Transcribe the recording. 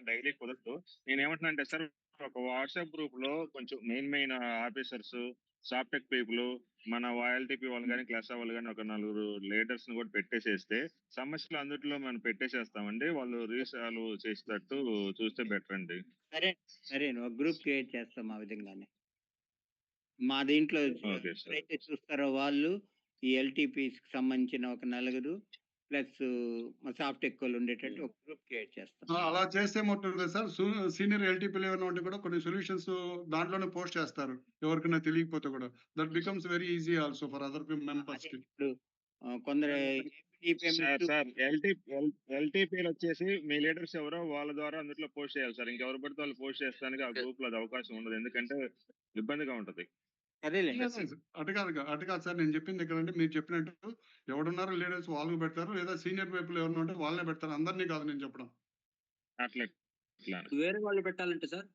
Daily కుదరదు. నేనేమంటున్నా అంటే సార్, ఒక వాట్సాప్ గ్రూప్‌లో కొంచెం మెయిన్ ఆఫీసర్స్, సాఫ్ట్‌టెక్ పీపుల్, మన YLTP వాళ్ళు గాని, క్లాసా వాళ్ళు గాని ఒక నలుగురు లీడర్స్‌ని కూడా పెట్టేసేస్తే సమస్యలు అందుట్లో మనం పెట్టేసేస్తామండి. వాళ్ళు రీసాల్వ్ చేసేటట్టు చూస్తే బెటర్ అండి. సరే. సరే. ఒక గ్రూప్ క్రియేట్ చేస్తాం ఆ విధంగానే. మా దీంట్లో ఓకే సార్. ఎవరైతే చూస్తారో వాళ్ళు, ఈ ఎల్‌టీపీస్‌కి సంబంధించిన ఒక నలుగురు ప్లస్ మా సాఫ్ట్‌టెక్ ఉండేటట్టు ఒక గ్రూప్ క్రియేట్ చేస్తాం. అలా చేస్తే ఏమవుతుందంటే సార్ సీనియర్ ఎల్‌టీపీలు ఏమైనా ఉంటే కూడా కొన్ని సొల్యూషన్స్ దాంట్లోనే పోస్ట్ చేస్తారు. ఎవరికైనా తెలియకపోతే కూడా. That becomes very easy also for other అదే మెంబర్స్‌కి. ఇప్పుడు కొందరు సార్, ఏపీఎంఎస్ సార్ ఎల్‌టీపీలొచ్చేసి మీ లీడర్స్ ఎవరో వాళ్ళ ద్వారా అందుట్లో పోస్ట్ చేయాలి సార్. ఇంకెవరు పడితే వాళ్ళు పోస్ట్ చేస్తానికి ఆ గ్రూప్‌లో అది అవకాశం ఉండదు. ఎందుకంటే ఇబ్బందిగా ఉంటది. సరేలెండి. అటు కాదు సార్ నేను చెప్పింది ఎక్కడంటే మీరు చెప్పినట్టు ఎవడున్నారో లీడర్స్ వాళ్ళకి పెడతారు. లేదా సీనియర్ పీపుల్ ఎవరైనా ఉంటే వాళ్ళనే పెడతారు. అందరిని కాదు నేను చెప్పడం. అట్లా ఇట్లా. వేరే వాళ్ళు పెట్టాలంటే సార్?